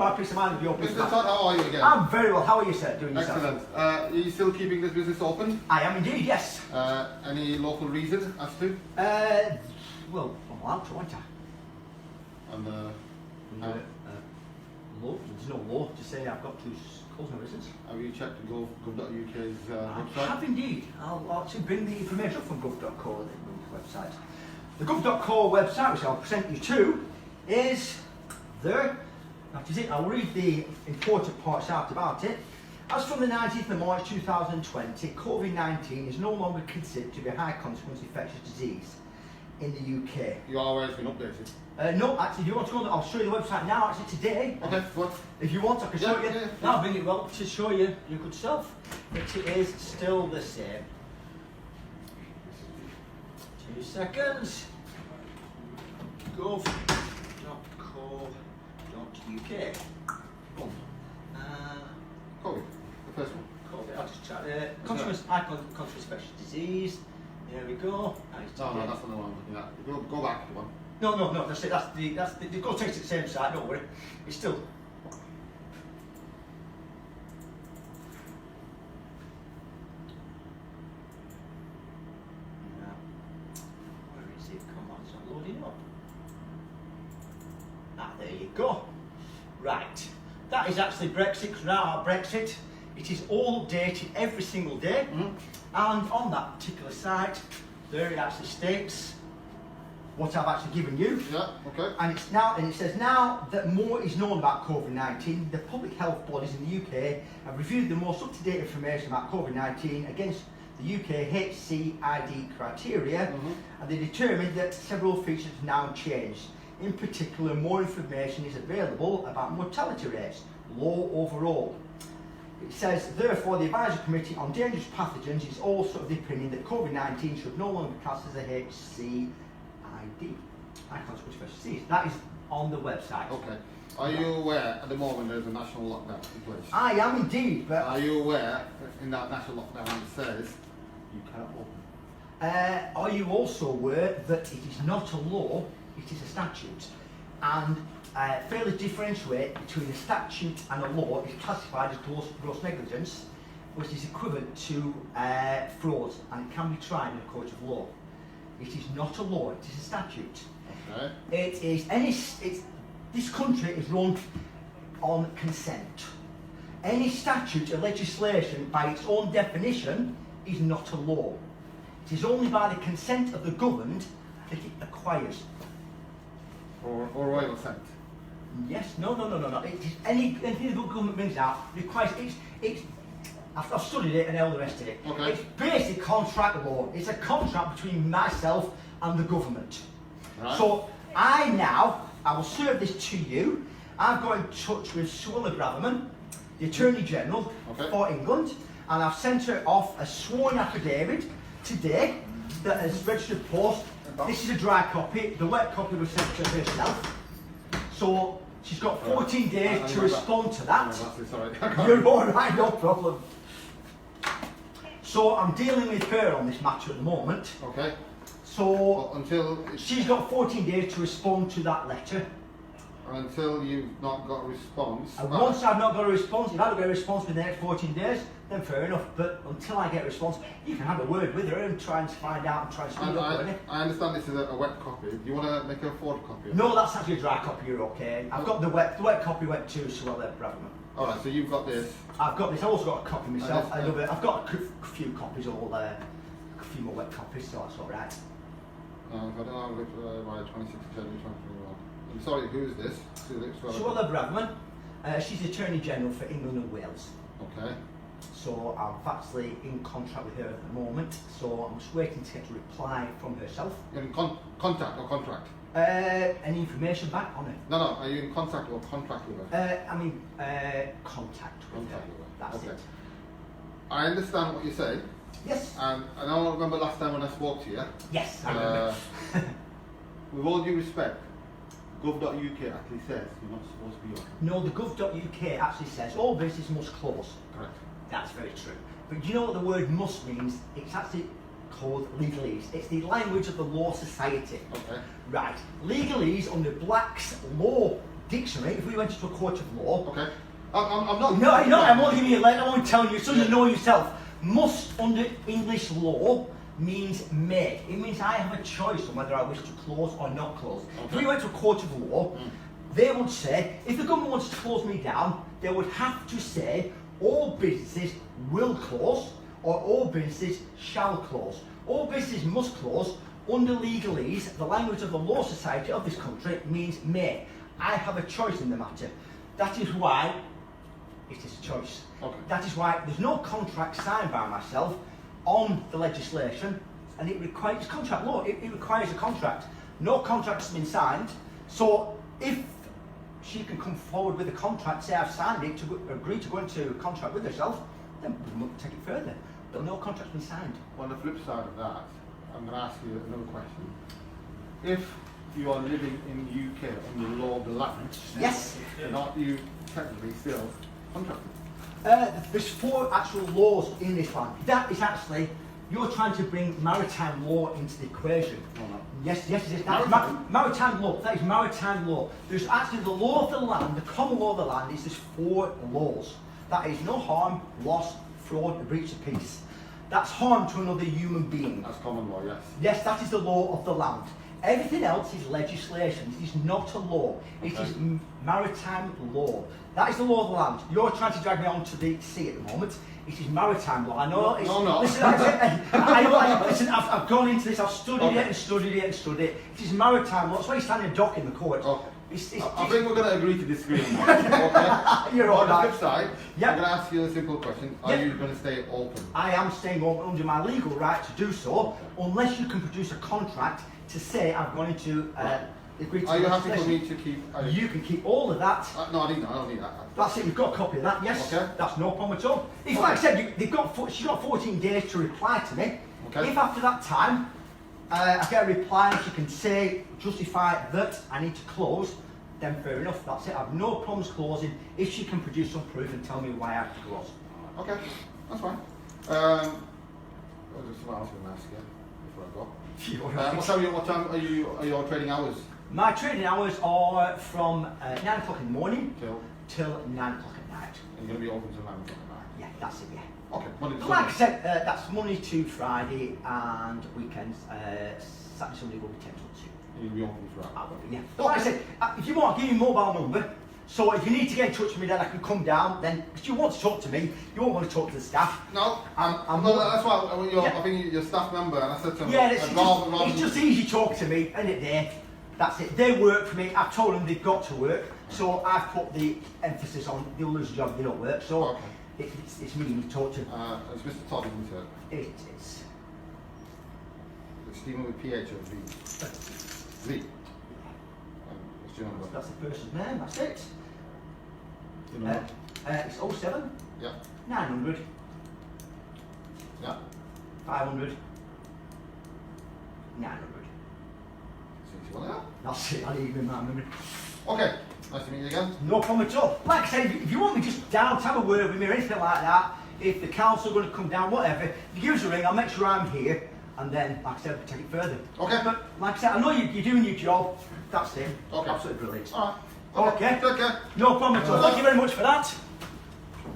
my peace of mind with your peace of Mr. mind. Todd, how are you again? I'm very well. How are you, sir? Doing yourself? Excellent. Are you still keeping this business open? I am indeed, yes. Any local reason as to? Well, I'm allowed to, aren't I? And Law. There's no law to say I've got to close my business. have you checked gov.uk's I website? have indeed. I'll actually bring the information up from gov.co, the website. The gov.co website, which I'll present you to, is there. That is it. I'll read the important parts out about it. As from the 19th of March 2020, COVID-19 is no longer considered to be a high consequence infectious disease in the UK. You are aware it's been updated? No, actually, do you want to go on? I'll show you the website now, actually, today. Okay, go on. If you want, I can show you. Yeah. Now, I'll bring it well to show you your good self. It is still the same. 2 seconds. gov.co.uk. Boom. COVID, the first one. COVID. I'll just try the controversial infectious disease. There we go. No, that's not the one I'm looking at. Go back to one. No, that's it. That's the go takes it the same side. Don't worry. It's still. Where is it? Come on, it's not loading up. There you go. Right. That is actually Brexit. Because now our Brexit, it is all updated every single day. And on that particular site, there it actually states what I've actually given you. Yeah, okay. And it says now that more is known about COVID-19, the public health bodies in the UK have reviewed the most up-to-date information about COVID-19 against the UK HCID criteria, and they determined that several features have now changed. In particular, more information is available about mortality rates, low overall. It says, therefore, the Advisory Committee on Dangerous Pathogens is also of the opinion that COVID-19 should no longer be classed as a HCID. High consequence infectious disease. That is on the website. Okay. Are you aware at the moment there's a national lockdown in place? I am indeed, but Are you aware that in that national lockdown it says you cannot open? are you also aware that it is not a law, it is a statute? And fairly differentiate between a statute and a law is classified as gross negligence, which is equivalent to fraud, and it can be tried in a court of law. It is not a law, it is a statute. Okay. This country is run on consent. Any statute or legislation, by its own definition, is not a law. It is only by the consent of the governed that it acquires. Or royal assent? Yes, no. It is anything the government brings out requires. I've studied it and all the rest of it. Okay. It's basic contract law. It's a contract between myself and the government. Right. So I will serve this to you. I've got in touch with Suella Braverman, the Attorney General for England, and I've sent her off a sworn affidavit today that has registered post. This is a dry copy. The wet copy was sent to herself. So she's got 14 days to respond to that. Sorry. You're all right, no problem. So I'm dealing with her on this matter at the moment. Okay. So Well, until she's got 14 days to respond to that letter. you've not got a response. And once I've not got a response, if I don't get a response within the next 14 days, then fair enough. But until I get a response, you can have a word with her and try and find out and try and speed up on it. I understand this is a wet copy. Do you want to make a forward copy? No, that's actually a dry copy, you're okay. I've got the wet copy went to Suella Braverman. Alright, so you've got this. I've got this, I've also got a copy myself. And this, I've got a few copies, a few more wet copies, so that's alright. I've got an by 26th of January 2021. I'm sorry, who is this? Suella Braverman, she's the Attorney General for England and Wales. Okay. So I'm actually in contract with her at the moment, so I'm just waiting to get a reply from herself. You're in contact or contract? Any information back on it? No, are you in contact or contract with her? Contact with her. Contact with her. That's Okay. it. I understand what you say, Yes. and I know I remember last time when I spoke to you. Yes, I remember. With all due respect, gov.uk actually says you're not supposed to be open. No, the gov.uk actually says all business must close. Correct. That's very true. But do you know what the word must means? It's actually called legalese. It's the language of the law society. Okay. Right. Legalese under Black's Law dictionary, if we went into a court of law, Okay. I'm not. no, I'm only giving you a letter, I'm only telling you, so you know yourself. Must under English law means may. It means I have a choice on whether I wish to close or not close. If we went to a court of law, they would say, if the government wants to close me down, they would have to say all businesses will close or all businesses shall close. All businesses must close. Under legalese, the language of the law society of this country means may. I have a choice in the matter. That is why it is a choice. Okay. That is why there's no contract signed by myself on the legislation, and it requires, it's contract law, it requires a contract. No contract's been signed, so if she can come forward with a contract, say I've signed it, to agree to go into a contract with herself, then we will take it further. But no contract's been signed. On the flip side of that, I'm going to ask you another question. If you are living in the UK on the law of the land, Yes. then aren't you technically still contracted? There's 4 actual laws in this land. That is actually, you're trying to bring maritime law into the equation. No, no. Yes, it is. That is Maritime? maritime law. That is maritime law. There's actually the law of the land, the common law of the land is there's 4 laws. That is no harm, loss, fraud, and breach of peace. That's harm to another human being. That's common law, yes. Yes, that is the law of the land. Everything else is legislation. It is not a law. It is maritime law. That is the law of the land. You're trying to drag me onto the sea at the moment. It is maritime law. I know. No. Listen, listen. I've gone into this. I've studied it and studied it and studied it. It is maritime law. That's why you stand in a dock in the court. Okay. It's, I think we're going to agree to disagree on that. Okay? You're all On the right. flip side, Yep. I'm going to ask you a simple question. Are Yep. you going to stay open? I am staying open under my legal right to do so, unless you can produce a contract to say I'm going to agree to Are you happy for legislation. me to keep... You can keep all of that. no, I don't need that. That's it, you've got a copy of that, yes. Okay. That's no problem at all. It's like I said, she's got 14 days to reply to me. Okay. If after that time I get a reply and she can say, justify that I need to close, then fair enough, that's it. I have no problems closing if she can produce some proof and tell me why I have to close. Okay, that's fine. Just what else I'm going to ask you before I go. What time are your trading hours? My trading hours are from 9 o'clock in the morning Till? till 9 o'clock at night. And you're going to be open till 9 o'clock at night? Yeah, that's it, yeah. Okay, Monday to Like I Sunday. said, that's Monday to Friday and weekends. Saturday, Sunday will be 10 till 2. You'll be open throughout. I will be, yeah. But like I said, if you want, I'll give you a mobile number. So if you need to get in touch with me, then I can come down. Then, if you want to talk to me, you won't want to talk to the staff. No, I'm no, that's why Yeah. I think you're staff member, and I said to him, Yeah, I'd it's just easy talking to me, and it there. That's it. They work for me. I've told them they've got to work. So I've put the emphasis on they'll lose a job if they don't work. So Okay. it's me you talk to. It's Mr. Todd, isn't it? It's It's Stephen with PH or V? V. What's your number? that's the person's name. That's it. Your number? It's 07 Yeah. 900 Yeah. 500 900. See you later. That's it. I need to remember. Okay. Nice to meet you again. No problem at all. Like I said, if you want me just down to have a word with me or anything like that, if the council are going to come down, whatever, if you give us a ring, I'll make sure I'm here, and then, like I said, we'll take it further. Okay. But like I said, I know you're doing your job. That's it. Okay. Absolutely brilliant. All right. Okay. Take care. No problem at all. Thank you very much for that.